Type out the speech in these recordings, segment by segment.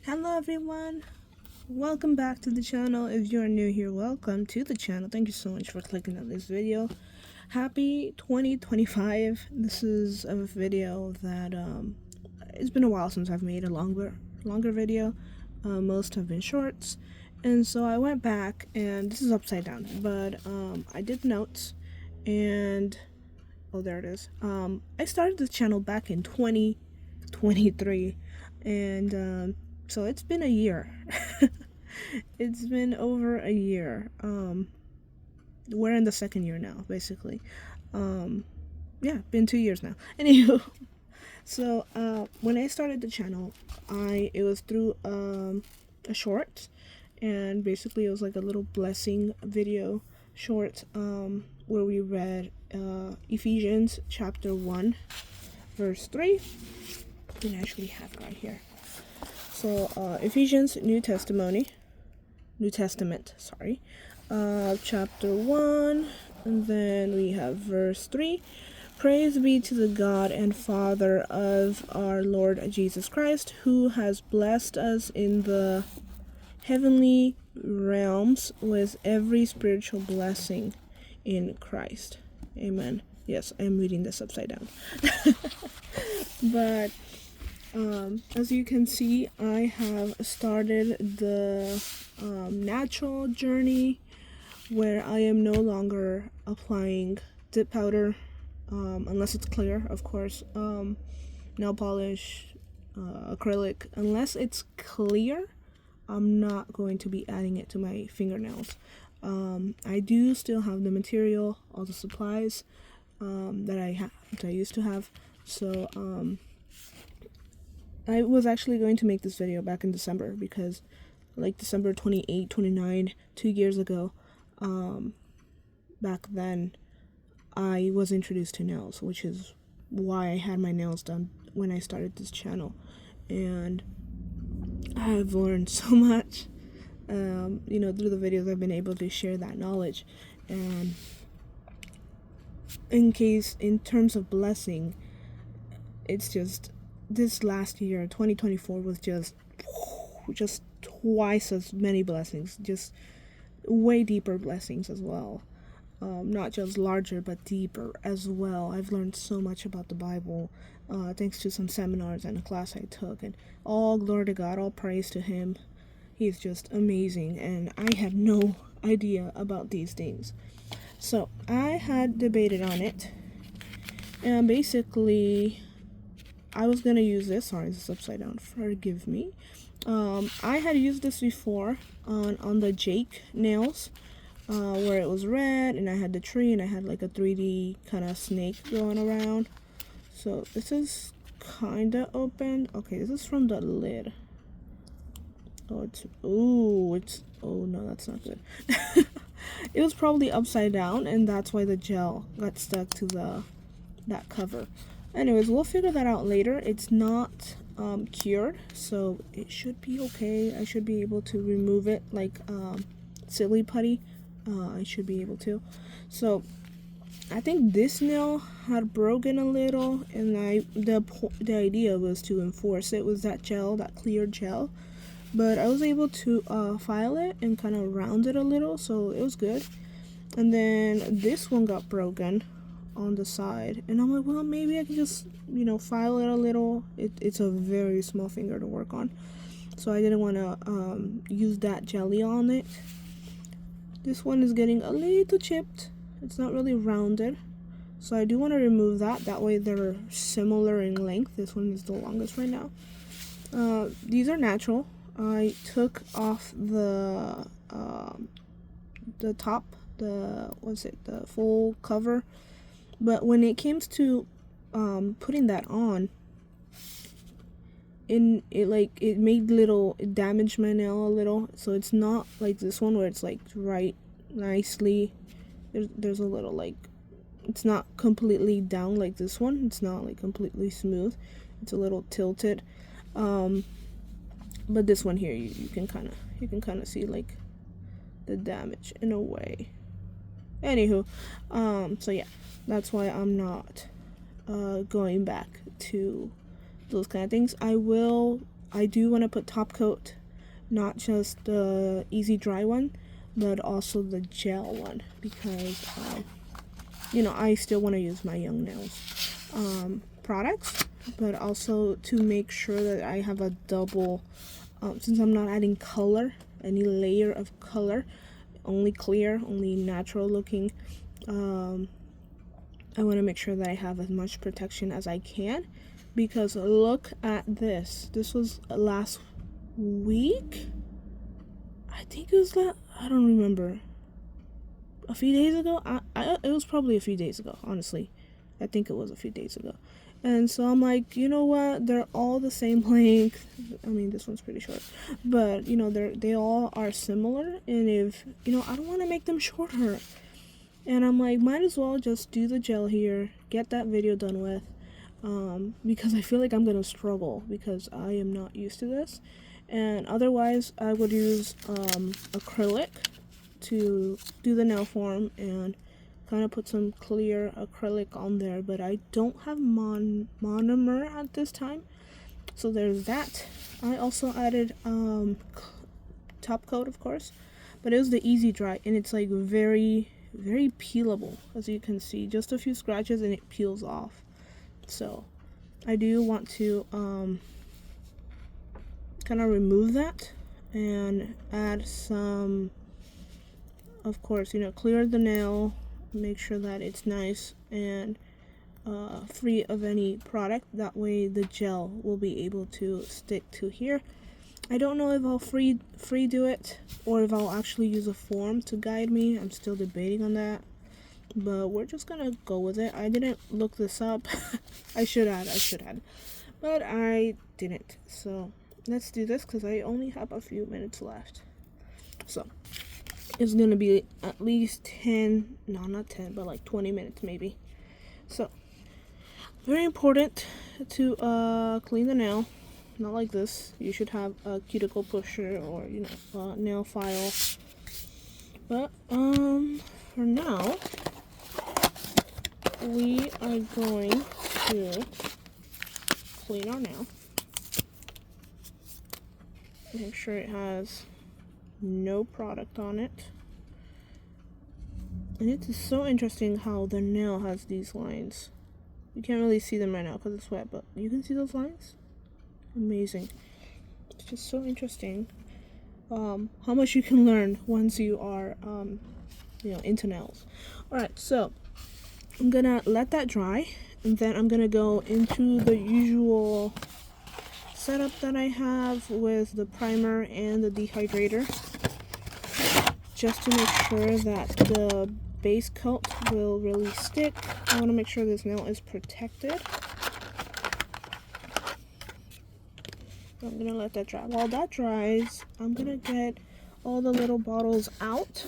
Hello everyone, welcome back to the channel. If you're new here, welcome to the channel. Thank you so much for clicking on this video. Happy 2025. This is a video that it's been a while since I've made a longer video. Most have been shorts, and so I went back, and this is upside down, but I did notes, and oh, there it is. I started the channel back in 2023, and so it's been a year. It's been over a year. We're in the second year now, basically. Yeah, been 2 years now. Anywho, so when I started the channel, it was through a short, and basically it was like a little blessing video short where we read Ephesians chapter 1 verse 3. I can actually have it right here. So Ephesians New Testament, chapter 1, and then we have verse 3. Praise be to the God and Father of our Lord Jesus Christ, who has blessed us in the heavenly realms with every spiritual blessing in Christ. Amen. Yes, I'm reading this upside down. But as you can see, I have started the natural journey where I am no longer applying dip powder, unless it's clear, of course, nail polish, acrylic. Unless it's clear, I'm not going to be adding it to my fingernails. I do still have the material, all the supplies that I used to have. So I was actually going to make this video back in December, because like December 28, 29, 2 years ago, back then I was introduced to nails, which is why I had my nails done when I started this channel. And I've learned so much, through the videos. I've been able to share that knowledge. And in terms of blessing, it's just this last year, 2024, was just twice as many blessings, just way deeper blessings as well. Not just larger, but deeper as well. I've learned so much about the Bible, thanks to some seminars and a class I took, and all glory to God, all praise to Him. He's just amazing, and I had no idea about these things. So I had debated on it, and basically I was gonna use this. Sorry, this is upside down. Forgive me. I had used this before on the Jake nails, where it was red, and I had the tree, and I had like a 3D kind of snake going around. So this is kind of open. Okay, this is from the lid. Oh no, that's not good. It was probably upside down, and that's why the gel got stuck to that cover. Anyways, we'll figure that out later. It's not cured, so it should be okay. I should be able to remove it like silly putty. I should be able to. So I think this nail had broken a little, and the idea was to enforce it with that gel, that clear gel. But I was able to file it and kind of round it a little, so it was good. And then this one got broken on the side, and I'm like, well, maybe I can just file it a little. It's a very small finger to work on, so I didn't want to use that jelly on it. This one is getting a little chipped. It's not really rounded, so I do want to remove that way they're similar in length. This one is the longest right now. These are natural. I took off the top, the full cover. But when it came to putting that on, it damaged my nail a little. So it's not like this one where it's like right nicely. There's a little it's not completely down like this one. It's not like completely smooth. It's a little tilted. But this one here, you can kind of see like the damage in a way. Anywho, so yeah, that's why I'm not going back to those kind of things. I will I do want to put top coat, not just the easy dry one, but also the gel one, because I still want to use my Young Nails products, but also to make sure that I have a double, since I'm not adding color, any layer of color, only clear, only natural looking, I want to make sure that I have as much protection as I can, because look at this. This was last week. I think it was I don't remember. A few days ago? It was probably a few days ago, honestly. I think it was a few days ago. And so I'm like, you know what? They're all the same length. I mean, this one's pretty short. But, they all are similar. And if, I don't want to make them shorter. And I'm like, might as well just do the gel here, get that video done with. Because I feel like I'm going to struggle because I am not used to this. And otherwise, I would use acrylic to do the nail form and kind of put some clear acrylic on there, but I don't have monomer at this time, so there's that. I also added top coat, of course, but it was the easy dry, and it's like very, very peelable, as you can see. Just a few scratches and it peels off. So I do want to kind of remove that and add some, of course, clear the nail, make sure that it's nice and free of any product. That way the gel will be able to stick to here. I don't know if I'll free do it or if I'll actually use a form to guide me. I'm still debating on that, but we're just gonna go with it. I didn't look this up. I should have, but I didn't. So let's do this because I only have a few minutes left. So it's gonna be at least 10, no, not 10, but like 20 minutes maybe. So very important to clean the nail. Not like this. You should have a cuticle pusher or a nail file. But for now, we are going to clean our nail. Make sure it has no product on it. And it is so interesting how the nail has these lines. You can't really see them right now because it's wet, but you can see those lines. Amazing. It's just so interesting how much you can learn once you are into nails. Alright, so I'm gonna let that dry, and then I'm gonna go into the usual setup that I have with the primer and the dehydrator, just to make sure that the base coat will really stick. I want to make sure this nail is protected. I'm gonna let that dry. While that dries, I'm gonna get all the little bottles out.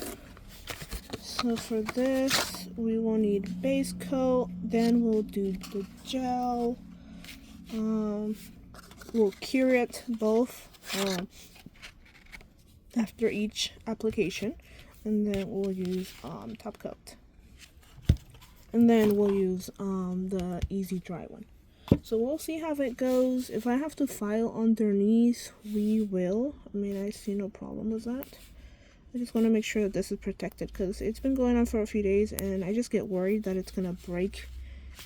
So for this, we will need base coat, then we'll do the gel. We'll cure it both after each application, and then we'll use top coat, and then we'll use the easy dry one. So we'll see how it goes. If I have to file underneath, we will. I mean, I see no problem with that. I just want to make sure that this is protected because it's been going on for a few days, and I just get worried that it's gonna break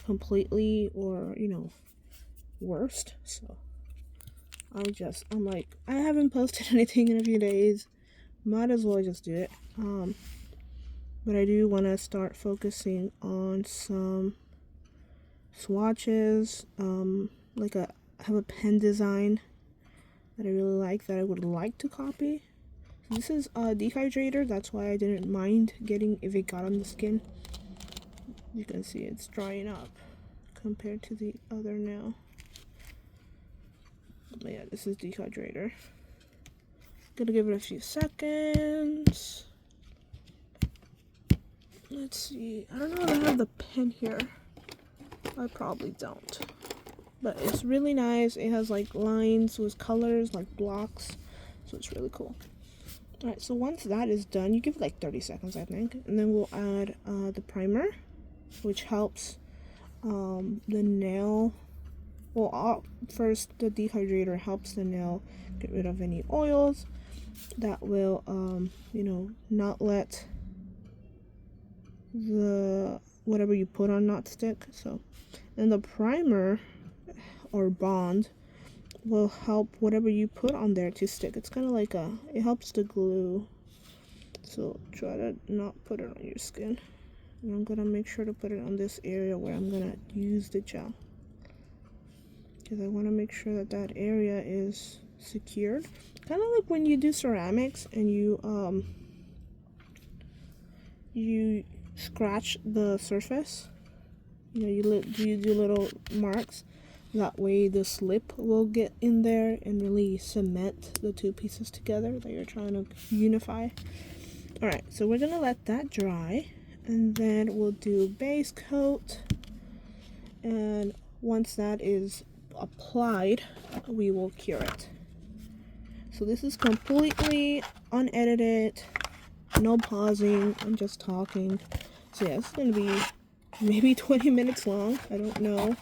completely or worst. So I'm like, I haven't posted anything in a few days, might as well just do it. But I do want to start focusing on some swatches. I have a pen design that I really like that I would like to copy. So this is a dehydrator, that's why I didn't mind getting if it got on the skin. You can see it's drying up compared to the other nail. But yeah, this is dehydrator. Gonna give it a few seconds. Let's see. I don't know if I have the pen here. I probably don't. But it's really nice. It has like lines with colors, like blocks. So it's really cool. Alright, so once that is done, you give it like 30 seconds, I think. And then we'll add the primer, which helps the nail well, first the dehydrator helps the nail get rid of any oils that will not let the whatever you put on not stick. So, and the primer or bond will help whatever you put on there to stick. It's kind of like it helps to glue. So try to not put it on your skin. And I'm gonna make sure to put it on this area where I'm gonna use the gel, because I want to make sure that that area is secured. Kind of like when you do ceramics and you scratch the surface. You do little marks. That way the slip will get in there and really cement the two pieces together that you're trying to unify. Alright, so we're gonna let that dry, and then we'll do base coat, and once that is applied, we will cure it. So this is completely unedited, no pausing, I'm just talking. So yeah, it's gonna be maybe 20 minutes long, I don't know.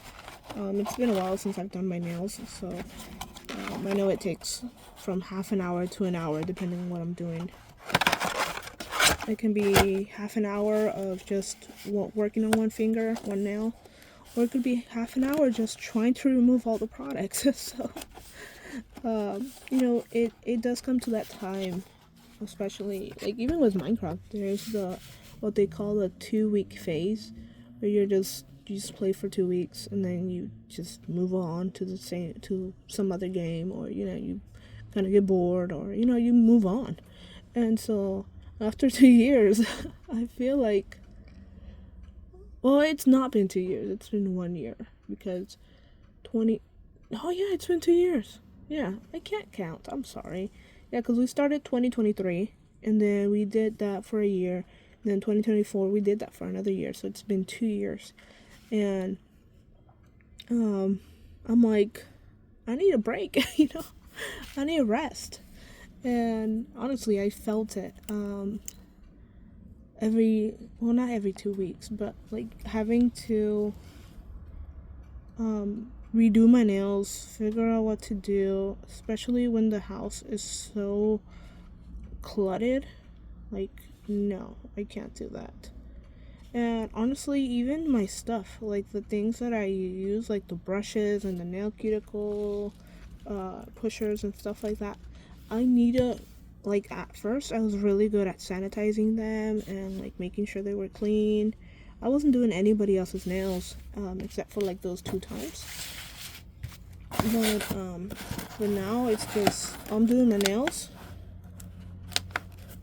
It's been a while since I've done my nails, so I know it takes from half an hour to an hour depending on what I'm doing. It can be half an hour of just working on one finger, one nail, or it could be half an hour just trying to remove all the products. So it does come to that time, especially like even with Minecraft, there's what they call the 2-week phase, where you just play for 2 weeks and then you just move on to some other game, or you kind of get bored, or you move on. And so after 2 years, I feel like, well, it's not been 2 years, it's been 1 year, because oh yeah, it's been 2 years. Yeah, I can't count, I'm sorry. Yeah, because we started 2023 and then we did that for a year, and then 2024 we did that for another year, so it's been 2 years. And I'm like, I need a break. I need a rest. And honestly, I felt it not every 2 weeks, but like having to redo my nails, figure out what to do, especially when the house is so cluttered. Like, no, I can't do that. And honestly, even my stuff, like the things that I use, like the brushes and the nail cuticle pushers and stuff like that, I need to, like, at first I was really good at sanitizing them and like making sure they were clean. I wasn't doing anybody else's nails except for like those 2 times. But now it's just, I'm doing my nails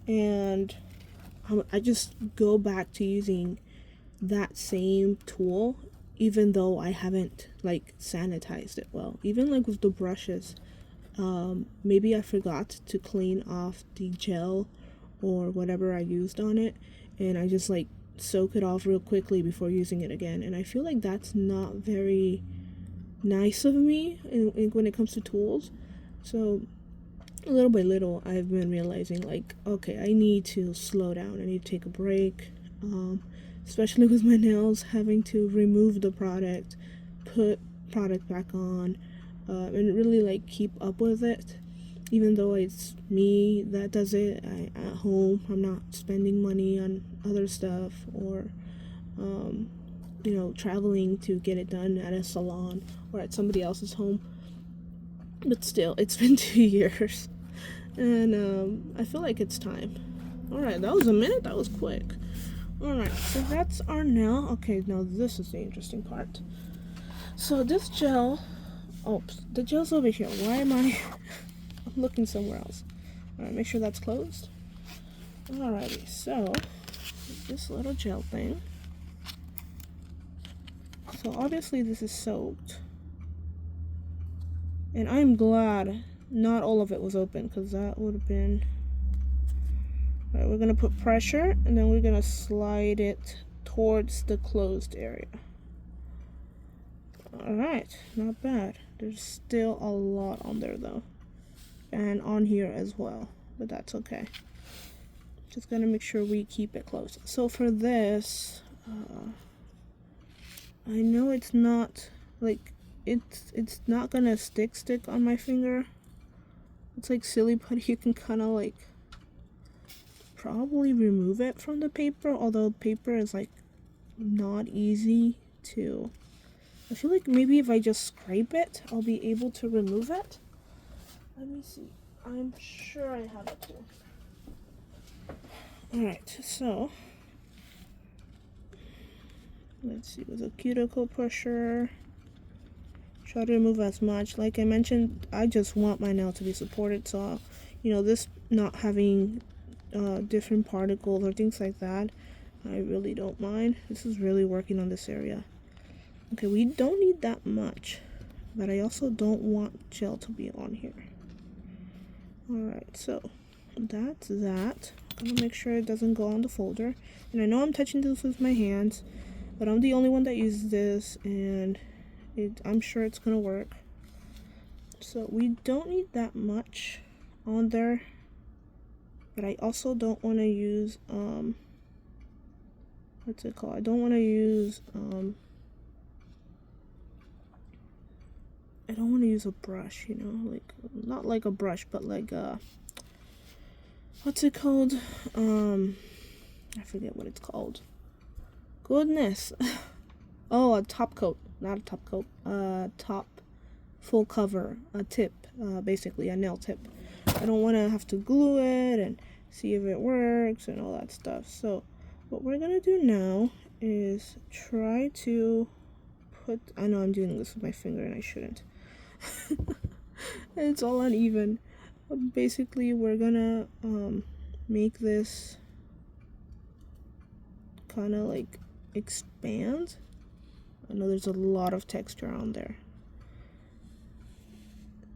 and I just go back to using that same tool, even though I haven't like sanitized it well. Even like with the brushes, maybe I forgot to clean off the gel or whatever I used on it, and I just like soak it off real quickly before using it again. And I feel like that's not very nice of me when it comes to tools. So little by little, I've been realizing, like, okay, I need to slow down. I need to take a break. Especially with my nails, having to remove the product, put product back on, and really like keep up with it. Even though it's me that does it at home, I'm not spending money on other stuff, or traveling to get it done at a salon or at somebody else's home. But still, it's been 2 years, and I feel like it's time. Alright, that was a minute. That was quick. Alright, so that's our nail. Okay, now this is the interesting part. So this gel, the gel's over here. Why am I I'm looking somewhere else? Alright, make sure that's closed. Alrighty, so this little gel thing. So obviously this is soaked, and I'm glad not all of it was open, because that would have been... Alright, we're gonna put pressure, and then we're gonna slide it towards the closed area. Alright, not bad. There's still a lot on there though, and on here as well, but that's okay. Just gonna make sure we keep it close. So for this, I know it's not like it's not gonna stick on my finger. It's like silly, but you can kind of like probably remove it from the paper, although paper is like not easy to. I feel like maybe if I just scrape it, I'll be able to remove it. Let me see. I'm sure I have a tool. Alright, so let's see, with a cuticle pusher, try to remove as much. Like I mentioned, I just want my nail to be supported, so this not having different particles or things like that, I really don't mind. This is really working on this area. Okay, we don't need that much, but I also don't want gel to be on here. Alright, so that's that. I'm gonna make sure it doesn't go on the folder. And I know I'm touching this with my hands, but I'm the only one that uses this, and I'm sure it's gonna work. So we don't need that much on there, but I also don't want to use what's it called? I don't want to use I don't want to use a brush, like not like a brush, but like what's it called? I forget what it's called. Goodness. Oh, a top coat, not a top coat. Top full cover, a tip, basically a nail tip. I don't want to have to glue it and see if it works and all that stuff. So what we're gonna do now is try to put. I know I'm doing this with my finger and I shouldn't. It's all uneven. Basically, we're gonna make this kind of like expand. I know there's a lot of texture on there.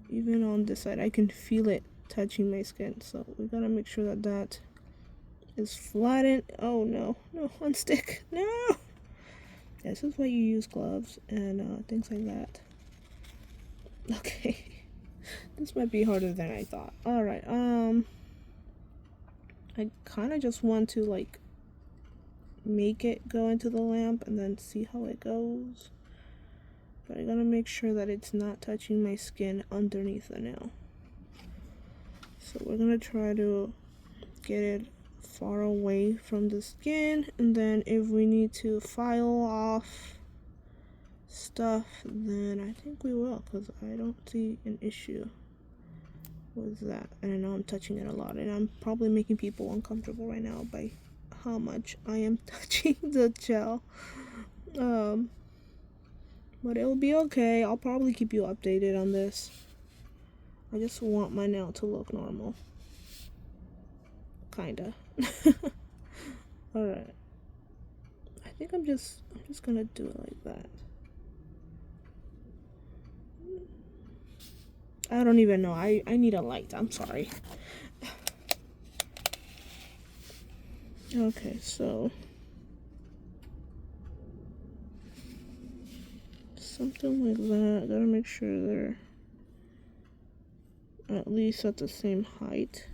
Even on this side, I can feel it touching my skin. So we gotta make sure that that is flattened. Oh no, no, unstick, no! This is why you use gloves and things like that. Okay. This might be harder than I thought. Alright, I kind of just want to like make it go into the lamp and then see how it goes. But I gotta make sure that it's not touching my skin underneath the nail. So we're gonna try to get it far away from the skin, and then if we need to file off stuff, then I think we will, because I don't see an issue with that. And I know I'm touching it a lot, and I'm probably making people uncomfortable right now by how much I am touching the gel. But it'll be okay. I'll probably keep you updated on this. I just want my nail to look normal. Kinda. Alright. I think I'm just gonna do it like that. I don't even know. I need a light. I'm sorry. Okay, so something like that. Gotta make sure they're at least at the same height.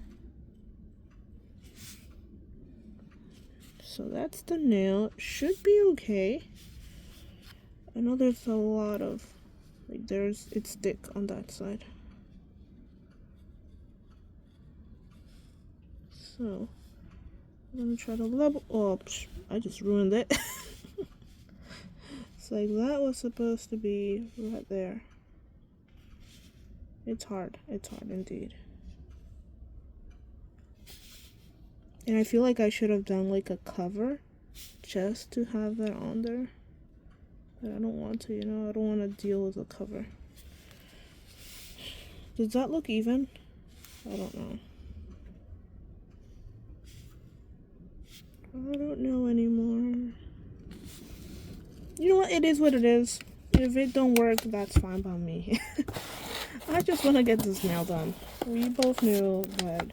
So that's the nail. It should be okay. I know there's a lot of like it's thick on that side. So I'm gonna try to level. Oh, I just ruined it. It's like that was supposed to be right there. It's hard. It's hard indeed. And I feel like I should have done like a cover just to have that on there. But I don't want to, I don't want to deal with a cover. Does that look even? I don't know. I don't know anymore. You know what? It is what it is. If it don't work, that's fine by me. I just want to get this nail done. We both knew that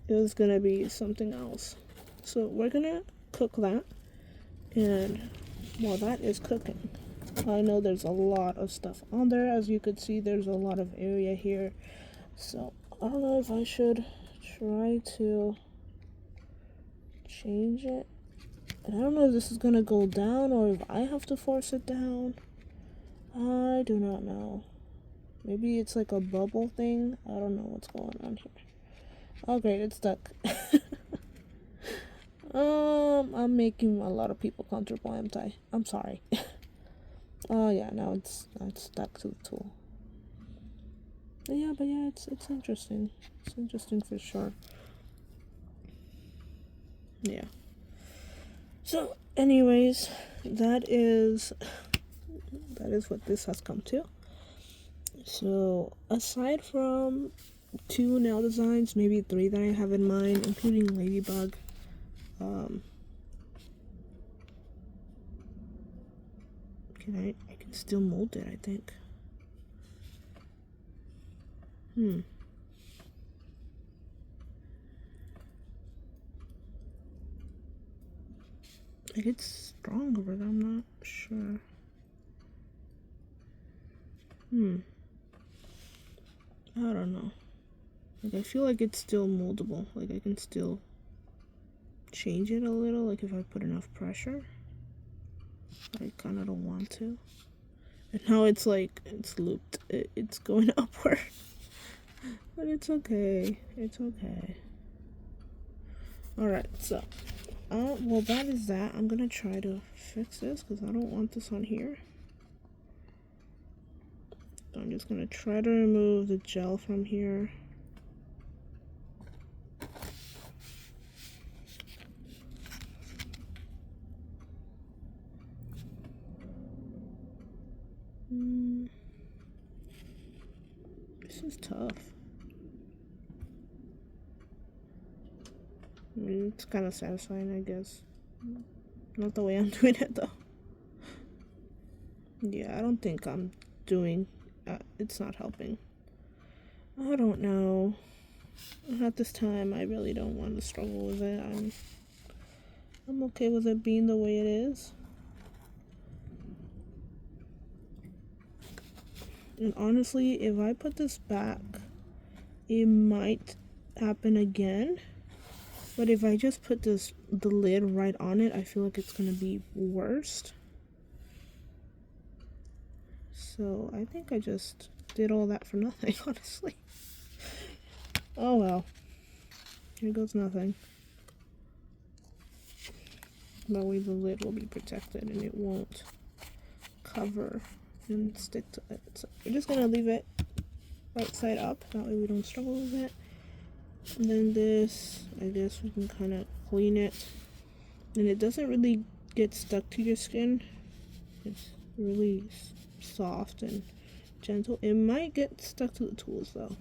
it was gonna be something else. So we're gonna cook that. And while that is cooking, I know there's a lot of stuff on there. As you could see, there's a lot of area here. So I don't know if I should try to change it. And I don't know if this is gonna go down or if I have to force it down. I do not know. Maybe it's like a bubble thing. I don't know what's going on here. Oh great, it's stuck. I'm making a lot of people comfortable, am I? I'm sorry. Oh yeah, now it's stuck to the tool. But yeah, it's interesting. It's interesting for sure. Yeah. So, anyways, that is what this has come to. So, aside from 2 nail designs, maybe 3 that I have in mind, including Ladybug, I can still mold it, I think. Like it's stronger, but I'm not sure. I don't know. Like I feel like it's still moldable. Like I can still change it a little, like if I put enough pressure. But I kind of don't want to. And now it's like, it's looped. It's going upward. But it's okay. It's okay. Alright, so. Well, that is that. I'm gonna try to fix this because I don't want this on here. So I'm just gonna try to remove the gel from here. This is tough. I mean, it's kind of satisfying, I guess. Not the way I'm doing it, though. Yeah, I don't think I'm doing... it's not helping. I don't know. At this time, I really don't want to struggle with it. I'm okay with it being the way it is. And honestly, if I put this back, it might happen again. But if I just put the lid right on it, I feel like it's gonna be worse. So I think I just did all that for nothing, honestly. Oh well. Here goes nothing. That way the lid will be protected and it won't cover and stick to it. So we're just gonna leave it right side up. That way we don't struggle with it. And then this, I guess we can kind of clean it. And it doesn't really get stuck to your skin. It's really soft and gentle. It might get stuck to the tools though.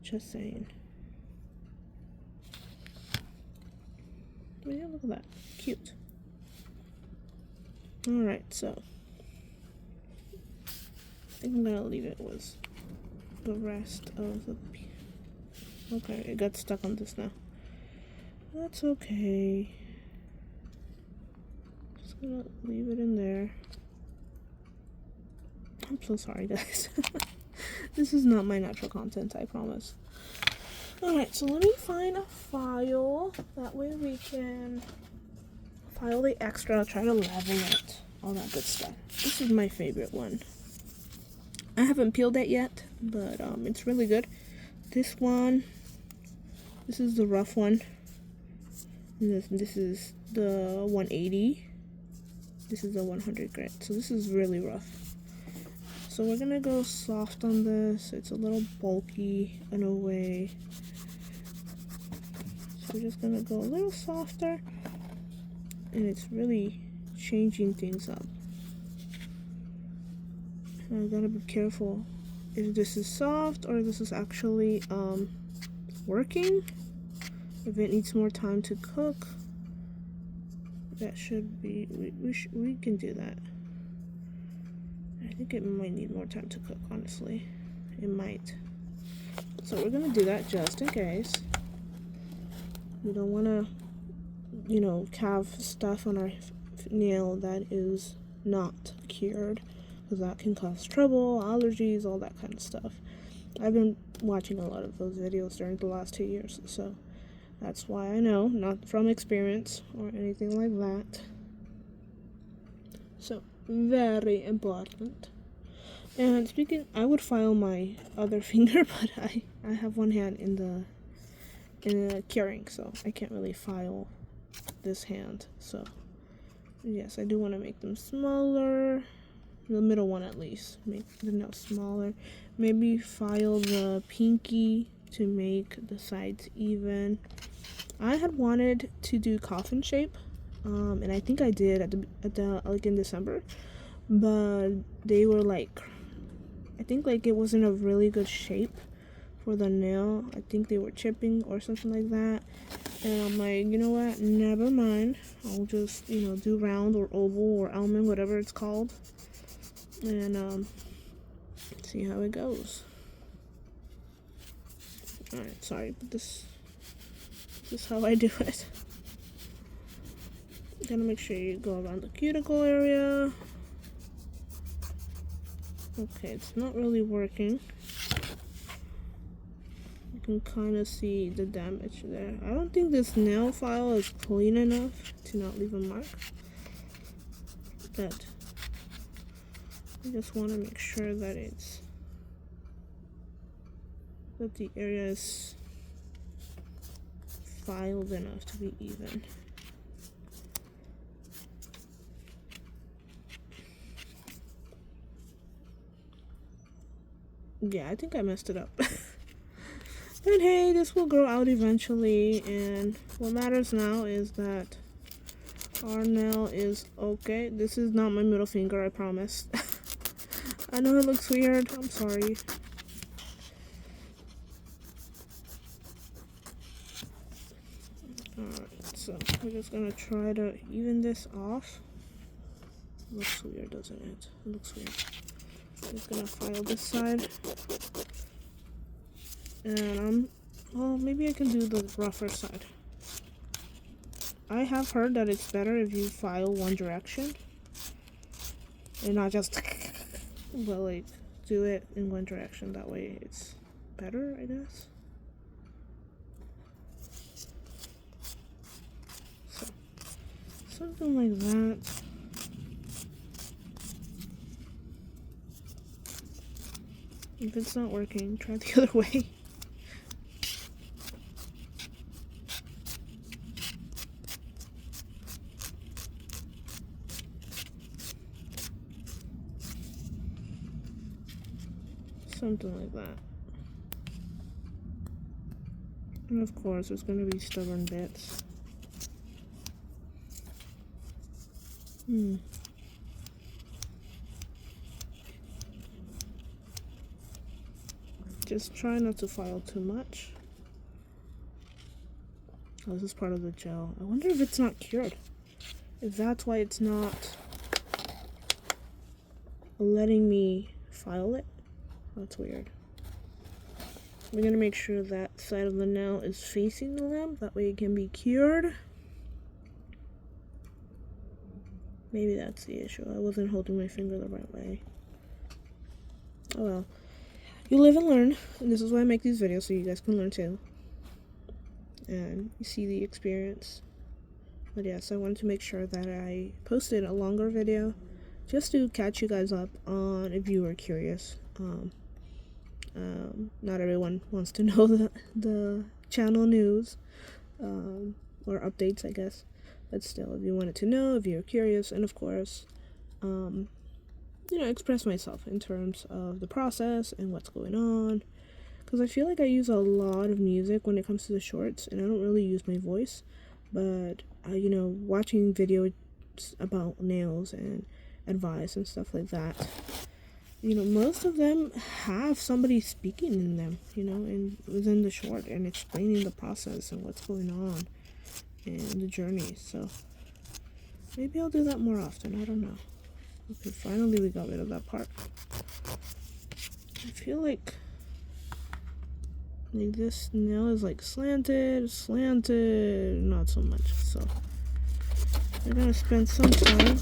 Just saying. But yeah, look at that. Cute. Alright, so I think I'm gonna leave it with the rest of the... Okay, it got stuck on this now. That's okay. Just gonna leave it in there. I'm so sorry, guys. This is not my natural content, I promise. Alright, so let me find a file. That way we can file the extra, try to level it, all that good stuff. This is my favorite one. I haven't peeled it yet, but it's really good. This one, this is the rough one. And this is the 180. This is the 100 grit. So this is really rough. So we're gonna go soft on this. It's a little bulky in a way. So we're just gonna go a little softer. And it's really changing things up. And I gotta be careful if this is soft or this is actually working. If it needs more time to cook, that should be, we can do that. I think it might need more time to cook, honestly. It might. So we're gonna do that just in case. We don't wanna, you know, have stuff on our nail that is not cured, because that can cause trouble, allergies, all that kind of stuff. I've been watching a lot of those videos during the last 2 years, so that's why I know, not from experience or anything like that. So, very important. And speaking, I would file my other finger, but I have one hand in the curing, so I can't really file this hand. So yes, I do want to make them smaller. The middle one at least. Make the nail smaller. Maybe file the pinky to make the sides even. I had wanted to do coffin shape, and I think I did at the like in December, but they were like, I think like it wasn't a really good shape for the nail. I think they were chipping or something like that. And I'm like, you know what? Never mind. I'll just, do round or oval or almond, whatever it's called. And see how it goes. Alright, sorry, but this is how I do it. Gotta make sure you go around the cuticle area. Okay, it's not really working. You can kind of see the damage there. I don't think this nail file is clean enough to not leave a mark. But I just want to make sure that the area is filed enough to be even. Yeah, I think I messed it up. But hey, this will grow out eventually, and what matters now is that our nail is okay. This is not my middle finger, I promise. I know it looks weird, I'm sorry. Alright, so we're just gonna try to even this off. Looks weird, doesn't it? It looks weird. Just gonna file this side. And well, maybe I can do the rougher side. I have heard that it's better if you file one direction and not just but like do it in one direction. That way it's better, I guess. So something like that. If it's not working, try the other way. Something like that. And of course, there's going to be stubborn bits. Just try not to file too much. Oh, this is part of the gel. I wonder if it's not cured. If that's why it's not letting me file it. That's weird. We're gonna make sure that side of the nail is facing the lamp. That way it can be cured. Maybe that's the issue. I wasn't holding my finger the right way. Oh well. You live and learn. And this is why I make these videos, so you guys can learn too. And you see the experience. But yes, I wanted to make sure that I posted a longer video just to catch you guys up on if you were curious. Not everyone wants to know the channel news or updates, I guess. But still, if you wanted to know, if you're curious, and of course, express myself in terms of the process and what's going on. Because I feel like I use a lot of music when it comes to the shorts, and I don't really use my voice. But, watching videos about nails and advice and stuff like that, most of them have somebody speaking in them, and within the short and explaining the process and what's going on and the journey. So maybe I'll do that more often. I don't know. Okay, finally we got rid of that part. I feel like this nail is like slanted, not so much. So we're gonna spend some time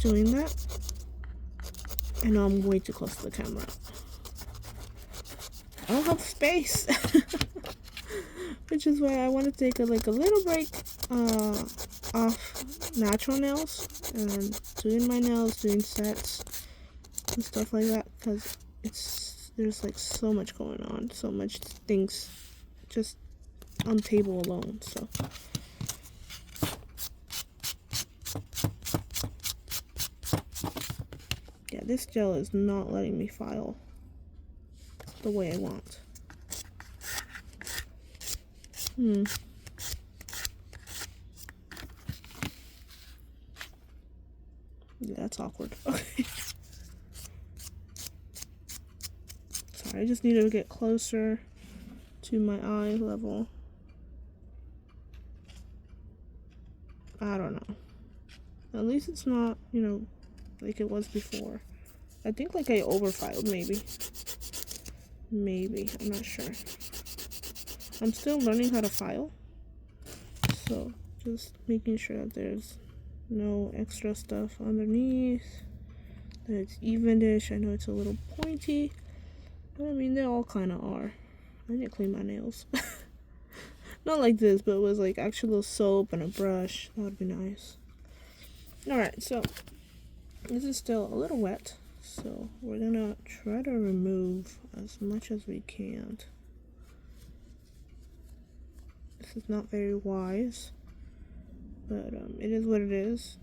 doing that. I know I'm way too close to the camera. I don't have space. Which is why I want to take a little break off natural nails and doing my nails, doing sets and stuff like that. because there's like so much going on, so much things just on the table alone. So yeah, this gel is not letting me file the way I want. Yeah, that's awkward. Okay. Sorry, I just needed to get closer to my eye level. I don't know. At least it's not, you know, like it was before. I think like I overfiled maybe. Maybe, I'm not sure. I'm still learning how to file. So just making sure that there's no extra stuff underneath. That it's evenish. I know it's a little pointy. But I mean, they all kind of are. I need to clean my nails. Not like this, but with like actual soap and a brush. That would be nice. Alright, so this is still a little wet. So we're gonna try to remove as much as we can. This is not very wise, but it is what it is.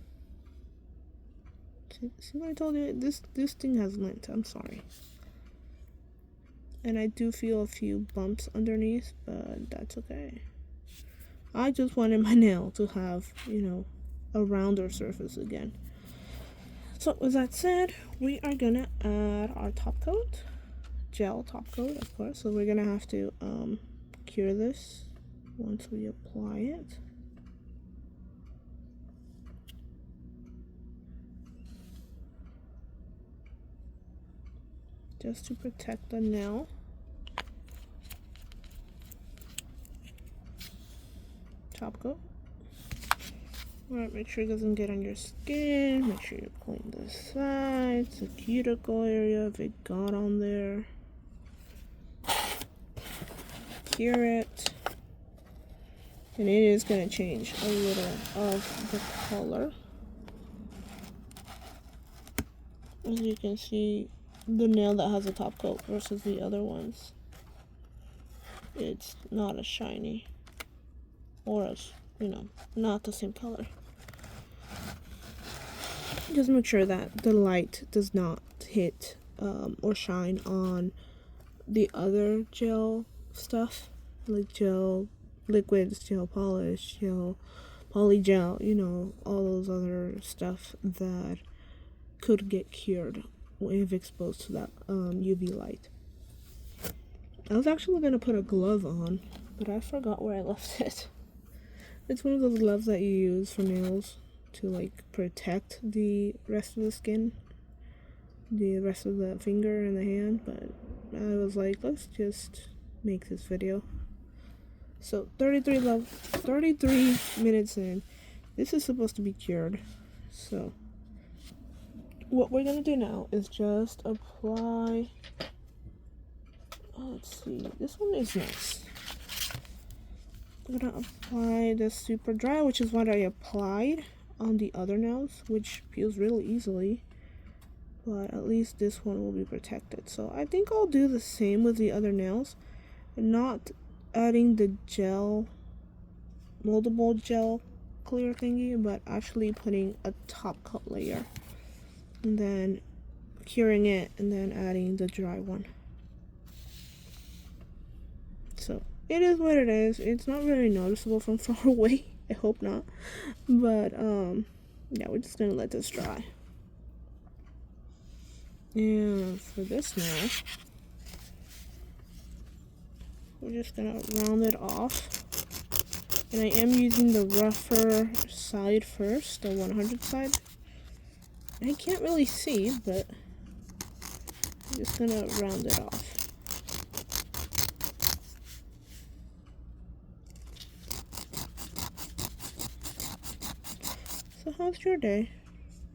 See what I told you? This thing has lint. I'm sorry. And I do feel a few bumps underneath, but that's okay. I just wanted my nail to have, you know, a rounder surface again. So with that said, we are gonna add our top coat, gel top coat, of course. So we're gonna have to cure this once we apply it. Just to protect the nail. Top coat. Alright, make sure it doesn't get on your skin. Make sure you clean the sides, the cuticle area if it got on there. Cure it. And it is going to change a little of the color. As you can see, the nail that has a top coat versus the other ones, it's not as shiny. Or as, you know, not the same color. Just make sure that the light does not hit or shine on the other gel stuff, like gel liquids, gel polish, gel polygel, you know, all those other stuff that could get cured if exposed to that UV light. I was actually going to put a glove on, but I forgot where I left it. It's one of those gloves that you use for nails to like protect the rest of the skin, the rest of the finger and the hand, but I was like, let's just make this video. So 33 minutes in, this is supposed to be cured. So what we're gonna do now is just apply, let's see, this one is nice. I'm gonna apply this super dry, which is what I applied on the other nails, which peels really easily, but at least this one will be protected. So I think I'll do the same with the other nails, not adding the gel, moldable gel clear thingy, but actually putting a top coat layer and then curing it and then adding the dry one. So it is what it is. It's not really noticeable from far away. I hope not. But yeah, we're just gonna let this dry. And for this now, we're just gonna round it off. And I am using the rougher side first, the 100 side. I can't really see, but I'm just gonna round it off. So how's your day?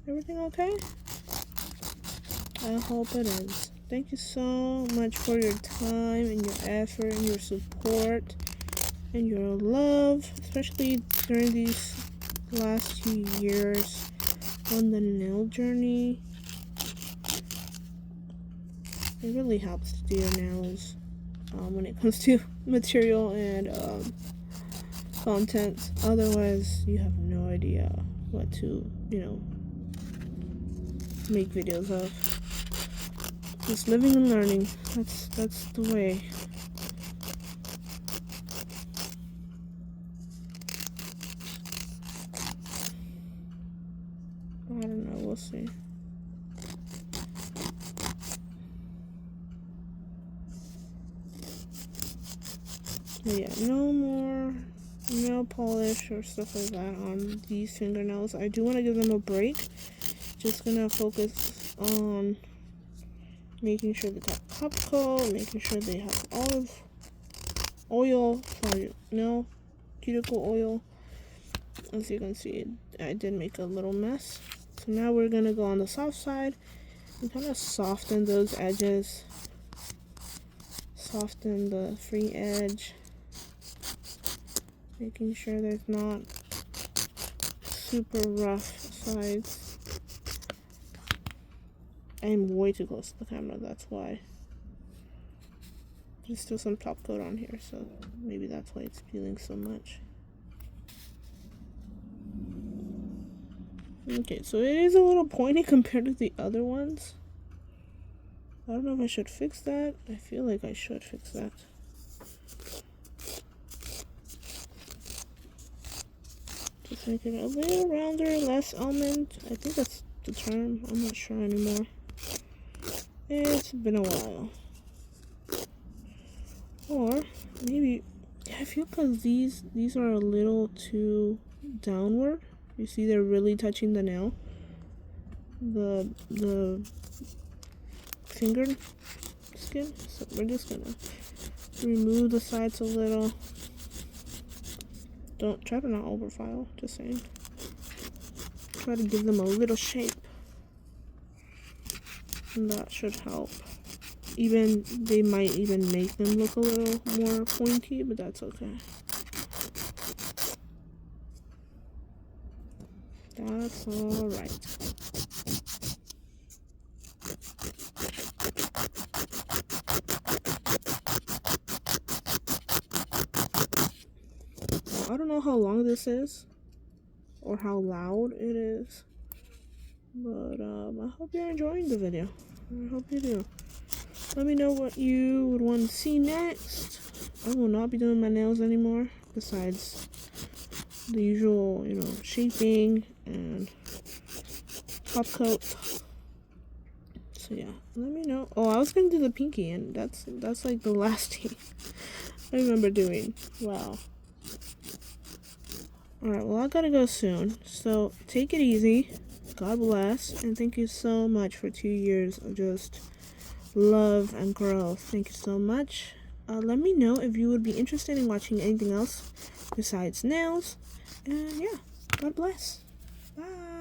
Everything okay? I hope it is. Thank you so much for your time and your effort and your support and your love, especially during these last 2 years on the nail journey. It really helps to do your nails when it comes to material and content. Otherwise, you have no idea what to, make videos of. Just living and learning. That's the way. I don't know, we'll see. But yeah, no more nail polish or stuff like that on these fingernails. I do want to give them a break. Just gonna focus on making sure they have top coat, making sure they have olive oil, cuticle oil. As you can see, I did make a little mess. So now we're gonna go on the soft side and kind of soften those edges, soften the free edge, making sure there's not super rough sides. I'm way too close to the camera, that's why. There's still some top coat on here, so maybe that's why it's peeling so much. Okay, so it is a little pointy compared to the other ones. I don't know if I should fix that. I feel like I should fix that. Just make it a little rounder, less almond. I think that's the term. I'm not sure anymore. It's been a while. Or maybe, I feel because these are a little too downward. You see they're really touching the nail. The finger skin. So we're just gonna remove the sides a little. Don't try to not overfile, just saying. Try to give them a little shape. And that should help. They might even make them look a little more pointy, but that's okay. That's alright. I don't know how long this is or how loud it is, but I hope you're enjoying the video. I hope you do. Let me know what you would want to see next. I will not be doing my nails anymore, besides the usual, shaping and top coat. So yeah, let me know. Oh, I was gonna do the pinky, and that's like the last thing I remember doing. Wow. Alright, well, I gotta go soon. So take it easy. God bless, and thank you so much for 2 years of just love and growth. Thank you so much. Let me know if you would be interested in watching anything else besides nails. And yeah, God bless. Bye.